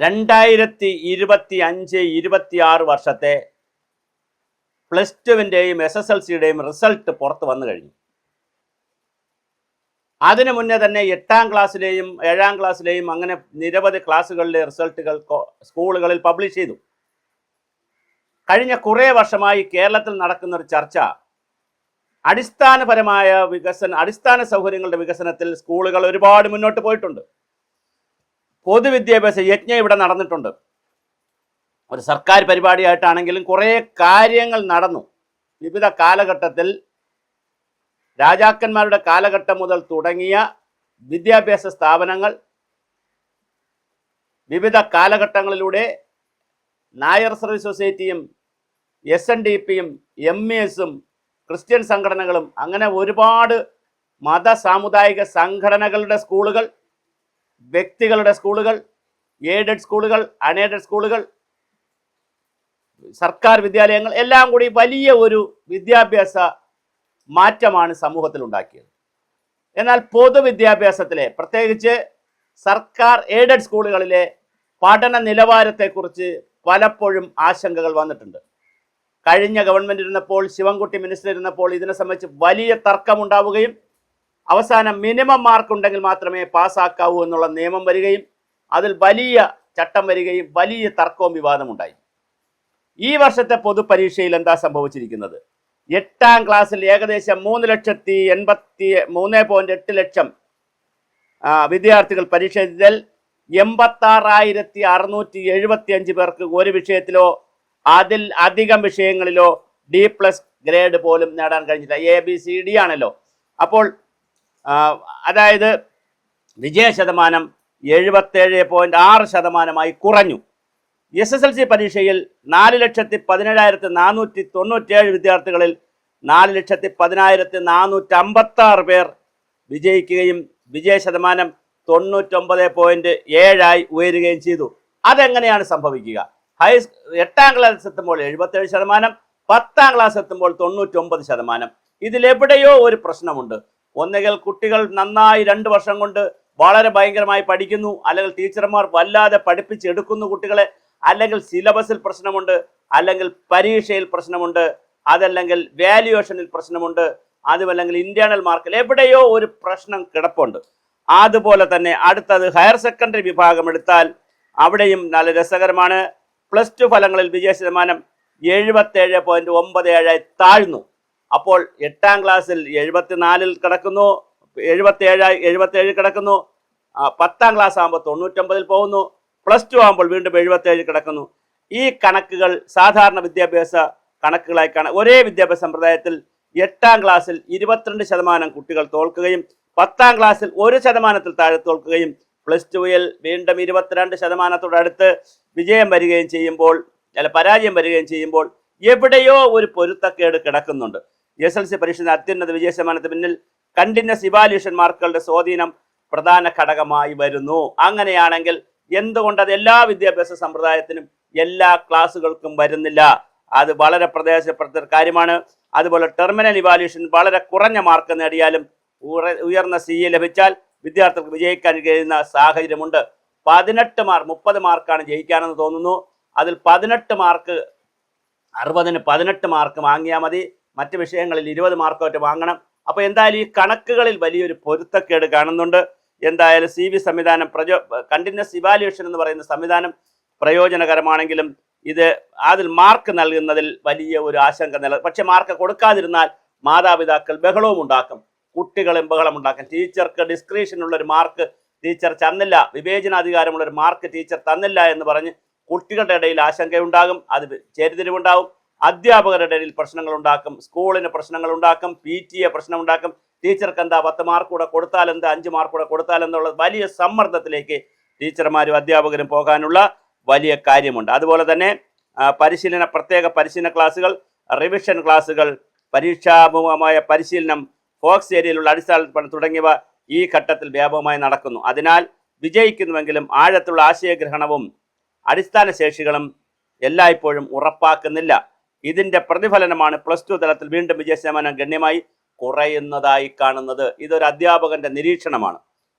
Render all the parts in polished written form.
2025-26 വർഷത്തെ plus ടുവിൻ്റെയും SSLCയുടെയും result പുറത്ത് വന്നു കഴിഞ്ഞു. അതിനു മുന്നേ തന്നെ 8ാം ക്ലാസ്സിലെയും 7ാം ക്ലാസ്സിലെയും അങ്ങനെ നിരവധി ക്ലാസ്സുകളിലെ റിസൾട്ടുകൾ സ്കൂളുകളിൽ പബ്ലിഷ് ചെയ്തു. കഴിഞ്ഞ കുറേ വർഷമായി കേരളത്തിൽ നടക്കുന്നൊരു ചർച്ച അടിസ്ഥാനപരമായ അടിസ്ഥാന സൗകര്യങ്ങളുടെ വികസനത്തിൽ സ്കൂളുകൾ ഒരുപാട് മുന്നോട്ട് പോയിട്ടുണ്ട്. പൊതുവിദ്യാഭ്യാസ യജ്ഞം ഇവിടെ നടന്നിട്ടുണ്ട്. ഒരു സർക്കാർ പരിപാടിയായിട്ടാണെങ്കിലും കുറേ കാര്യങ്ങൾ നടന്നു. വിവിധ കാലഘട്ടത്തിൽ രാജാക്കന്മാരുടെ കാലഘട്ടം മുതൽ തുടങ്ങിയ വിദ്യാഭ്യാസ സ്ഥാപനങ്ങൾ വിവിധ കാലഘട്ടങ്ങളിലൂടെ നായർ സർവീസ് സൊസൈറ്റിയും SNDPയും MESും ക്രിസ്ത്യൻ സംഘടനകളും അങ്ങനെ ഒരുപാട് മത സാമുദായിക സംഘടനകളുടെ സ്കൂളുകൾ, വ്യക്തികളുടെ സ്കൂളുകൾ, എയ്ഡഡ് സ്കൂളുകൾ, അൺഎയ്ഡഡ് സ്കൂളുകൾ, സർക്കാർ വിദ്യാലയങ്ങൾ എല്ലാം കൂടി വലിയ ഒരു വിദ്യാഭ്യാസ മാറ്റമാണ് സമൂഹത്തിൽ ഉണ്ടാക്കിയത്. എന്നാൽ പൊതുവിദ്യാഭ്യാസത്തിലെ പ്രത്യേകിച്ച് സർക്കാർ എയ്ഡഡ് സ്കൂളുകളിലെ പഠന നിലവാരത്തെക്കുറിച്ച് പലപ്പോഴും ആശങ്കകൾ വന്നിട്ടുണ്ട്. കഴിഞ്ഞ ഗവൺമെൻറ് ഇരുന്നപ്പോൾ, ശിവൻകുട്ടി മിനിസ്റ്റർ ഇരുന്നപ്പോൾ ഇതിനെ സംബന്ധിച്ച് വലിയ തർക്കമുണ്ടാവുകയും അവസാനം മിനിമം മാർക്ക് ഉണ്ടെങ്കിൽ മാത്രമേ പാസ്സാക്കാവൂ എന്നുള്ള നിയമം വരികയും അതിൽ വലിയ ചട്ടം വരികയും വലിയ തർക്കവും വിവാദമുണ്ടായി. ഈ വർഷത്തെ പൊതുപരീക്ഷയിൽ എന്താ സംഭവിച്ചിരിക്കുന്നത്? 8ാം ക്ലാസ്സിൽ ഏകദേശം 3,83.8 ലക്ഷം വിദ്യാർത്ഥികൾ പരീക്ഷ എഴുതിയതിൽ 86,675 പേർക്ക് ഒരു വിഷയത്തിലോ അതിൽ അധികം വിഷയങ്ങളിലോ D+ ഗ്രേഡ് പോലും നേടാൻ കഴിഞ്ഞില്ല. ABCD ആണല്ലോ. അപ്പോൾ അതായത് വിജയ ശതമാനം 77.6% കുറഞ്ഞു. SSLC പരീക്ഷയിൽ 4,17,497 വിദ്യാർത്ഥികളിൽ 4,10,456 പേർ വിജയിക്കുകയും വിജയ ശതമാനം 99.7 ഉയരുകയും ചെയ്തു. അതെങ്ങനെയാണ് സംഭവിക്കുക? 8ാം ക്ലാസ് എത്തുമ്പോൾ 77%, 10ാം ക്ലാസ് എത്തുമ്പോൾ 99%. ഇതിലെവിടെയോ ഒരു പ്രശ്നമുണ്ട്. ഒന്നുകിൽ കുട്ടികൾ നന്നായി 2 വർഷം കൊണ്ട് വളരെ ഭയങ്കരമായി പഠിക്കുന്നു, അല്ലെങ്കിൽ ടീച്ചർമാർ വല്ലാതെ പഠിപ്പിച്ചെടുക്കുന്നു കുട്ടികളെ, അല്ലെങ്കിൽ സിലബസിൽ പ്രശ്നമുണ്ട്, അല്ലെങ്കിൽ പരീക്ഷയിൽ പ്രശ്നമുണ്ട്, അതല്ലെങ്കിൽ വാല്യുവേഷനിൽ പ്രശ്നമുണ്ട്, അതുമല്ലെങ്കിൽ ഇന്റേണൽ മാർക്കിൽ എവിടെയോ ഒരു പ്രശ്നം കിടപ്പുണ്ട്. അതുപോലെ തന്നെ അടുത്തത് ഹയർ സെക്കൻഡറി വിഭാഗം എടുത്താൽ അവിടെയും നല്ല രസകരമാണ്. പ്ലസ് ടു ഫലങ്ങളിൽ വിജയ ശതമാനം 77.97 താഴ്ന്നു. അപ്പോൾ 8ാം ക്ലാസ്സിൽ 74 കിടക്കുന്നു, 77 കിടക്കുന്നു. 10ാം ക്ലാസ് ആകുമ്പോൾ 99 പോകുന്നു. പ്ലസ് ടു ആകുമ്പോൾ വീണ്ടും 77 കിടക്കുന്നു. ഈ കണക്കുകൾ സാധാരണ വിദ്യാഭ്യാസ കണക്കുകളായി ഒരേ വിദ്യാഭ്യാസ സമ്പ്രദായത്തിൽ 8ാം ക്ലാസ്സിൽ 22% കുട്ടികൾ തോൽക്കുകയും 10ാം ക്ലാസ്സിൽ 1% താഴെ തോൽക്കുകയും പ്ലസ് ടുവിൽ വീണ്ടും 22%അടുത്ത് വിജയം വരികയും ചെയ്യുമ്പോൾ, പരാജയം വരികയും ചെയ്യുമ്പോൾ എവിടെയോ ഒരു പൊരുത്തക്കേട് കിടക്കുന്നുണ്ട്. SSLC പരീക്ഷയുടെ അത്യുന്നത വിജയ ശതമാനത്തിന് പിന്നിൽ കണ്ടിന്യൂസ് ഇവാലുവേഷൻ മാർക്കുകളുടെ സ്വാധീനം പ്രധാന ഘടകമായി വരുന്നു. അങ്ങനെയാണെങ്കിൽ എന്തുകൊണ്ട് അത് എല്ലാ വിദ്യാഭ്യാസ സമ്പ്രദായത്തിനും എല്ലാ ക്ലാസ്സുകൾക്കും വരുന്നില്ല? അത് വളരെ പ്രധാനപ്പെട്ട കാര്യമാണ്. അതുപോലെ ടെർമിനൽ ഇവാലുവേഷൻ വളരെ കുറഞ്ഞ മാർക്ക് നേടിയാലും ഉയർന്ന CA ലഭിച്ചാൽ വിദ്യാർത്ഥികൾക്ക് വിജയിക്കാൻ കഴിയുന്ന സാഹചര്യമുണ്ട്. 30 മാർക്കാണ് ജയിക്കാനെന്ന് തോന്നുന്നു. അതിൽ 18 മാർക്ക് 60-ന് 18 മാർക്ക് വാങ്ങിയാൽ മതി. മറ്റ് വിഷയങ്ങളിൽ 20 മാർക്കോട്ട് വാങ്ങണം. അപ്പോൾ എന്തായാലും ഈ കണക്കുകളിൽ വലിയൊരു പൊരുത്തക്കേട് കാണുന്നുണ്ട്. എന്തായാലും CV സംവിധാനം കണ്ടിന്യൂസ് ഇവാലുവേഷൻ എന്ന് പറയുന്ന സംവിധാനം പ്രയോജനകരമാണെങ്കിലും അതിൽ മാർക്ക് നൽകുന്നതിൽ വലിയ ഒരു ആശങ്ക പക്ഷെ മാർക്ക് കൊടുക്കാതിരുന്നാൽ മാതാപിതാക്കൾ ബഹളവും ഉണ്ടാക്കും, കുട്ടികളും ബഹളമുണ്ടാക്കും. ടീച്ചർക്ക് ഡിസ്ക്രിപ്ഷനുള്ളൊരു മാർക്ക് ടീച്ചർ തന്നില്ല, വിവേചനാധികാരമുള്ളൊരു മാർക്ക് ടീച്ചർ തന്നില്ല എന്ന് പറഞ്ഞ് കുട്ടികളുടെ ഇടയിൽ ആശങ്കയുണ്ടാകും, അത് ചേരിതിരിവുണ്ടാകും. അധ്യാപകരുടെ ഇടയിൽ പ്രശ്നങ്ങൾ ഉണ്ടാക്കും, സ്കൂളിന് പ്രശ്നങ്ങൾ ഉണ്ടാക്കും, PTA പ്രശ്നം ഉണ്ടാക്കും. ടീച്ചർക്ക് എന്താ 10 മാർക്ക് കൂടെ കൊടുത്താൽ എന്താ, 5 മാർക്ക് കൂടെ കൊടുത്താൽ എന്നുള്ള വലിയ സമ്മർദ്ദത്തിലേക്ക് ടീച്ചർമാരും അധ്യാപകരും പോകാനുള്ള വലിയ കാര്യമുണ്ട്. അതുപോലെ തന്നെ പ്രത്യേക പരിശീലന ക്ലാസ്സുകൾ, റിവിഷൻ ക്ലാസ്സുകൾ, പരീക്ഷാമുഖമായ പരിശീലനം, ഫോക്സ് ഏരിയയിലുള്ള അടിസ്ഥാന തുടങ്ങിയവ ഈ ഘട്ടത്തിൽ വ്യാപകമായി നടക്കുന്നു. അതിനാൽ വിജയിക്കുന്നുവെങ്കിലും ആഴത്തുള്ള ആശയഗ്രഹണവും അടിസ്ഥാന ശേഷികളും എല്ലായ്പ്പോഴും ഉറപ്പാക്കുന്നില്ല. ഇതിൻ്റെ പ്രതിഫലനമാണ് പ്ലസ് ടു തലത്തിൽ വീണ്ടും വിജയ ശതമാനം ഗണ്യമായി കുറയുന്നതായി കാണുന്നത്. ഇതൊരു അധ്യാപകന്റെ നിരീക്ഷണമാണ്.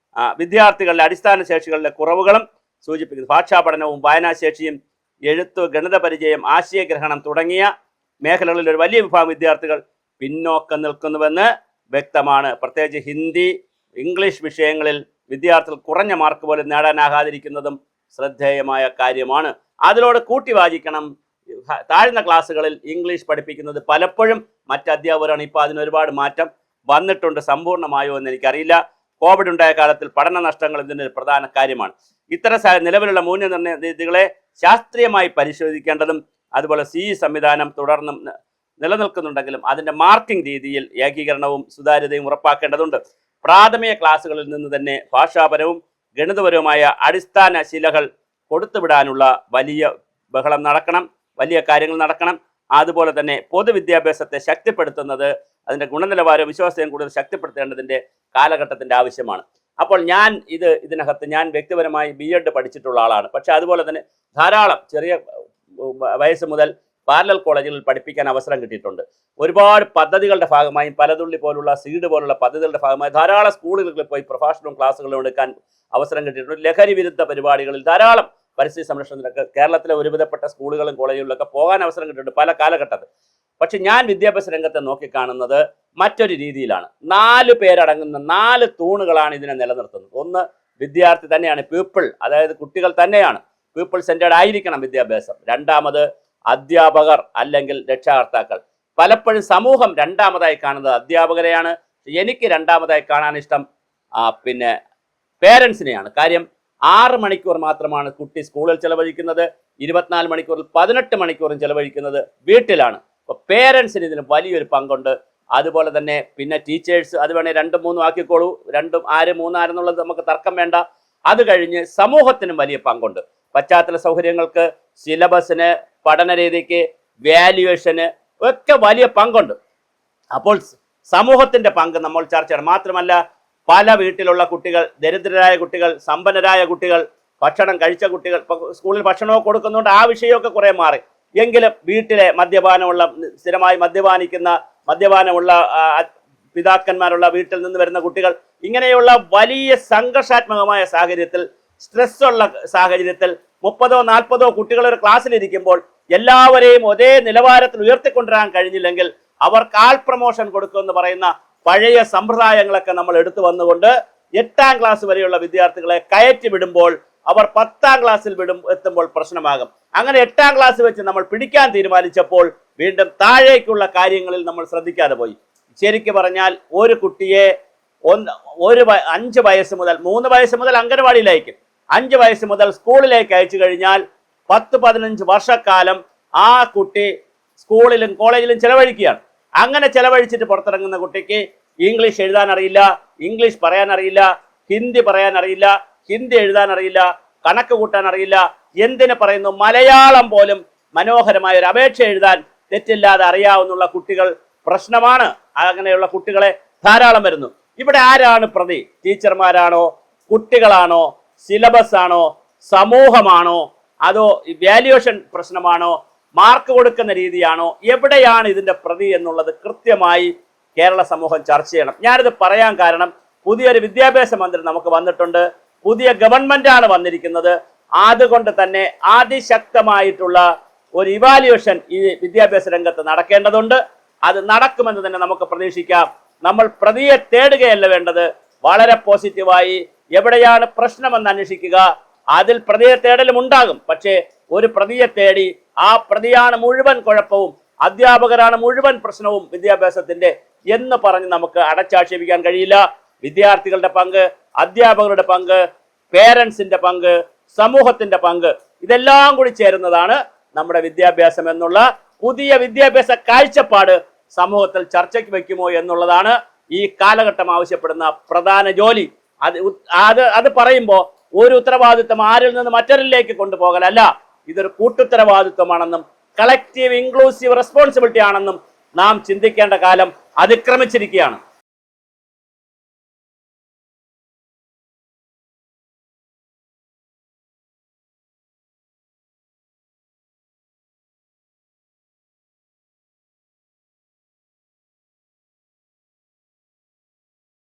വിദ്യാർത്ഥികളുടെ അടിസ്ഥാന ശേഷികളുടെ കുറവുകളും സൂചിപ്പിക്കുന്നത്. ഭാഷാ പഠനവും വായനാശേഷിയും എഴുത്ത്, ഗണിത പരിചയം, ആശയഗ്രഹണം തുടങ്ങിയ മേഖലകളിൽ ഒരു വലിയ വിഭാഗം വിദ്യാർത്ഥികൾ പിന്നോക്കം നിൽക്കുന്നുവെന്ന് വ്യക്തമാണ്. പ്രത്യേകിച്ച് ഹിന്ദി, ഇംഗ്ലീഷ് വിഷയങ്ങളിൽ വിദ്യാർത്ഥികൾ കുറഞ്ഞ മാർക്ക് പോലും നേടാനാകാതിരിക്കുന്നതും ശ്രദ്ധേയമായ കാര്യമാണ്. അതിനോട് കൂട്ടി വായിക്കണം, താഴ്ന്ന ക്ലാസ്സുകളിൽ ഇംഗ്ലീഷ് പഠിപ്പിക്കുന്നത് പലപ്പോഴും മറ്റ് അധ്യാപകരാണ്. ഇപ്പോൾ അതിന് ഒരുപാട് മാറ്റം വന്നിട്ടുണ്ട്. സമ്പൂർണ്ണമായോ എന്ന് എനിക്കറിയില്ല. കോവിഡ് ഉണ്ടായ കാലത്തിൽ പഠന നഷ്ടങ്ങൾ ഇതിൻ്റെ ഒരു പ്രധാന കാര്യമാണ്. ഇത്തരം നിലവിലുള്ള മൂല്യനിർണ്ണയ രീതികളെ ശാസ്ത്രീയമായി പരിശോധിക്കേണ്ടതും അതുപോലെ CE സംവിധാനം തുടർന്നും നിലനിൽക്കുന്നുണ്ടെങ്കിലും അതിൻ്റെ മാർക്കിംഗ് രീതിയിൽ ഏകീകരണവും സുതാര്യതയും ഉറപ്പാക്കേണ്ടതുണ്ട്. പ്രാഥമിക ക്ലാസ്സുകളിൽ നിന്ന് തന്നെ ഭാഷാപരവും ഗണിതപരവുമായ അടിസ്ഥാന ശിലകൾ കൊടുത്തുവിടാനുള്ള വലിയ ബഹളം നടക്കണം, വലിയ കാര്യങ്ങൾ നടക്കണം. അതുപോലെ തന്നെ പൊതുവിദ്യാഭ്യാസത്തെ ശക്തിപ്പെടുത്തുന്നത്, അതിൻ്റെ ഗുണനിലവാരവും വിശ്വാസവും കൂടുതൽ ശക്തിപ്പെടുത്തേണ്ടതിൻ്റെ കാലഘട്ടത്തിൻ്റെ ആവശ്യമാണ്. അപ്പോൾ ഇതിനകത്ത് ഞാൻ വ്യക്തിപരമായി BEd പഠിച്ചിട്ടുള്ള ആളാണ്. പക്ഷേ അതുപോലെ തന്നെ ധാരാളം ചെറിയ വയസ്സ് മുതൽ പാരലൽ കോളേജുകളിൽ പഠിപ്പിക്കാൻ അവസരം കിട്ടിയിട്ടുണ്ട്. ഒരുപാട് പദ്ധതികളുടെ ഭാഗമായി പലതുള്ളി പോലുള്ള സീഡ് പോലുള്ള പദ്ധതികളുടെ ഭാഗമായി ധാരാളം സ്കൂളുകളിൽ പോയി പ്രഭാഷണവും ക്ലാസ്സുകളും എടുക്കാൻ അവസരം കിട്ടിയിട്ടുണ്ട്. ലഹരി വിരുദ്ധ പരിപാടികളിൽ ധാരാളം പരിസ്ഥിതി സംരക്ഷണത്തിനൊക്കെ കേരളത്തിലെ ഒരുവിധപ്പെട്ട സ്കൂളുകളും കോളേജുകളിലൊക്കെ പോകാൻ അവസരം കിട്ടിയിട്ടുണ്ട് പല കാലഘട്ടത്തിൽ. പക്ഷെ ഞാൻ വിദ്യാഭ്യാസ രംഗത്തെ നോക്കിക്കാണുന്നത് മറ്റൊരു രീതിയിലാണ്. 4 പേരടങ്ങുന്ന 4 തൂണുകളാണ് ഇതിനെ നിലനിർത്തുന്നത്. ഒന്ന് വിദ്യാർത്ഥി തന്നെയാണ്, പീപ്പിൾ, അതായത് കുട്ടികൾ തന്നെയാണ്. പീപ്പിൾ സെന്റേഡ് ആയിരിക്കണം വിദ്യാഭ്യാസം. രണ്ടാമത് അധ്യാപകർ അല്ലെങ്കിൽ രക്ഷാകർത്താക്കൾ. പലപ്പോഴും സമൂഹം രണ്ടാമതായി കാണുന്നത് അധ്യാപകരെയാണ്. എനിക്ക് രണ്ടാമതായി കാണാൻ ഇഷ്ടം പേരൻസിനെയാണ്. കാര്യം 6 മണിക്കൂർ മാത്രമാണ് കുട്ടി സ്കൂളിൽ ചെലവഴിക്കുന്നത്, 24 മണിക്കൂറിൽ 18 മണിക്കൂറും ചെലവഴിക്കുന്നത് വീട്ടിലാണ്. അപ്പോൾ പേരൻസിന് ഇതിന് വലിയൊരു പങ്കുണ്ട്. അതുപോലെ തന്നെ ടീച്ചേഴ്സ്, അത് വേണേൽ 2, 3 ആക്കിക്കോളൂ. 2, 6, 3 എന്നുള്ളത് നമുക്ക് തർക്കം വേണ്ട. അത് കഴിഞ്ഞ് സമൂഹത്തിനും വലിയ പങ്കുണ്ട്. പശ്ചാത്തല സൗകര്യങ്ങൾക്ക്, സിലബസിന്, പഠനരീതിക്ക്, വാല്യുവേഷന് ഒക്കെ വലിയ പങ്കുണ്ട്. അപ്പോൾ സമൂഹത്തിൻ്റെ പങ്ക് നമ്മൾ ചർച്ച ചെയ്യണം. മാത്രമല്ല പല വീട്ടിലുള്ള കുട്ടികൾ, ദരിദ്രരായ കുട്ടികൾ, സമ്പന്നരായ കുട്ടികൾ, ഭക്ഷണം കഴിച്ച കുട്ടികൾ, സ്കൂളിൽ ഭക്ഷണമൊക്കെ കൊടുക്കുന്നുണ്ട്. ആ വിഷയമൊക്കെ കുറേ മാറി. എങ്കിലും വീട്ടിലെ സ്ഥിരമായി മദ്യപാനമുള്ള പിതാക്കന്മാരുള്ള വീട്ടിൽ നിന്ന് വരുന്ന കുട്ടികൾ, ഇങ്ങനെയുള്ള വലിയ സംഘർഷാത്മകമായ സാഹചര്യത്തിൽ, സ്ട്രെസ് ഉള്ള സാഹചര്യത്തിൽ 30 40 കുട്ടികൾ ഒരു ക്ലാസ്സിലിരിക്കുമ്പോൾ എല്ലാവരെയും ഒരേ നിലവാരത്തിൽ ഉയർത്തിക്കൊണ്ടുവരാൻ കഴിഞ്ഞില്ലെങ്കിൽ അവർക്ക് ആൾ പ്രൊമോഷൻ കൊടുക്കുമെന്ന് പറയുന്ന പഴയ സമ്പ്രദായങ്ങളൊക്കെ നമ്മൾ എടുത്തു വന്നുകൊണ്ട് 8ാം ക്ലാസ് വരെയുള്ള വിദ്യാർത്ഥികളെ കയറ്റി വിടുമ്പോൾ അവർ 10ാം ക്ലാസ്സിൽ എത്തുമ്പോൾ പ്രശ്നമാകും. അങ്ങനെ 8ാം ക്ലാസ് വെച്ച് നമ്മൾ പിടിക്കാൻ തീരുമാനിച്ചപ്പോൾ വീണ്ടും താഴേക്കുള്ള കാര്യങ്ങളിൽ നമ്മൾ ശ്രദ്ധിക്കാതെ പോയി. ശരിക്കും പറഞ്ഞാൽ ഒരു കുട്ടിയെ 5 വയസ്സ് മുതൽ 3 വയസ്സ് മുതൽ അംഗനവാടിയിലേക്ക്, 5 വയസ്സ് മുതൽ സ്കൂളിലേക്ക് അയച്ചു കഴിഞ്ഞാൽ 10-15 വർഷക്കാലം ആ കുട്ടി സ്കൂളിലും കോളേജിലും ചെലവഴിക്കുകയാണ്. അങ്ങനെ ചെലവഴിച്ചിട്ട് പുറത്തിറങ്ങുന്ന കുട്ടിക്ക് ഇംഗ്ലീഷ് എഴുതാൻ അറിയില്ല, ഇംഗ്ലീഷ് പറയാൻ അറിയില്ല, ഹിന്ദി പറയാൻ അറിയില്ല, ഹിന്ദി എഴുതാൻ അറിയില്ല, കണക്ക് കൂട്ടാൻ അറിയില്ല, എന്തിനു പറയുന്നു മലയാളം പോലും മനോഹരമായ ഒരു അപേക്ഷ എഴുതാൻ തെറ്റില്ലാതെ അറിയാവുന്ന കുട്ടികൾ പ്രശ്നമാണ്. അങ്ങനെയുള്ള കുട്ടികളെ ധാരാളം വരുന്നു. ഇവിടെ ആരാണ് പ്രതി? ടീച്ചർമാരാണോ, കുട്ടികളാണോ, സിലബസ് ആണോ, സമൂഹമാണോ, അതോ വാല്യുവേഷൻ പ്രശ്നമാണോ, മാർക്ക് കൊടുക്കുന്ന രീതിയാണോ? എവിടെയാണ് ഇതിന്റെ പ്രതി എന്നുള്ളത് കൃത്യമായി കേരള സമൂഹം ചർച്ച ചെയ്യണം. ഞാനിത് പറയാൻ കാരണം പുതിയൊരു വിദ്യാഭ്യാസ മന്ത്രി നമുക്ക് വന്നിട്ടുണ്ട്, പുതിയ ഗവൺമെന്റാണ് വന്നിരിക്കുന്നത്. അതുകൊണ്ട് തന്നെ അതിശക്തമായിട്ടുള്ള ഒരു ഇവാലുവേഷൻ ഈ വിദ്യാഭ്യാസ രംഗത്ത് നടക്കേണ്ടതുണ്ട്. അത് നടക്കുമെന്ന് തന്നെ നമുക്ക് പ്രതീക്ഷിക്കാം. നമ്മൾ പ്രതിയെ തേടുകയല്ല വേണ്ടത്, വളരെ പോസിറ്റീവായി എവിടെയാണ് പ്രശ്നമെന്ന് അന്വേഷിക്കുക. അതിൽ പ്രതിയെ തേടലും ഉണ്ടാകും. പക്ഷേ ഒരു പ്രതിയെ തേടി ആ പ്രതിയാണ് മുഴുവൻ കുഴപ്പവും, അധ്യാപകരാണ് മുഴുവൻ പ്രശ്നവും വിദ്യാഭ്യാസത്തിന്റെ എന്ന് പറഞ്ഞ് നമുക്ക് അടച്ചാക്ഷേപിക്കാൻ കഴിയില്ല. വിദ്യാർത്ഥികളുടെ പങ്ക്, അധ്യാപകരുടെ പങ്ക്, പേരൻസിന്റെ പങ്ക്, സമൂഹത്തിന്റെ പങ്ക്, ഇതെല്ലാം കൂടി ചേരുന്നതാണ് നമ്മുടെ വിദ്യാഭ്യാസം എന്നുള്ള പുതിയ വിദ്യാഭ്യാസ കാഴ്ചപ്പാട് സമൂഹത്തിൽ ചർച്ചയ്ക്ക് വയ്ക്കുമോ എന്നുള്ളതാണ് ഈ കാലഘട്ടം ആവശ്യപ്പെടുന്ന പ്രധാന ജോലി. അത് പറയുമ്പോൾ ഒരു ഉത്തരവാദിത്വം ആരിൽ നിന്ന് മറ്റൊരിലേക്ക് കൊണ്ടുപോകലല്ല, ഇതൊരു കൂട്ടുത്തരവാദിത്വമാണെന്നും കളക്റ്റീവ് ഇൻക്ലൂസീവ് റെസ്പോൺസിബിലിറ്റി ആണെന്നും നാം ചിന്തിക്കേണ്ട കാലം അതിക്രമിച്ചിരിക്കുകയാണ്.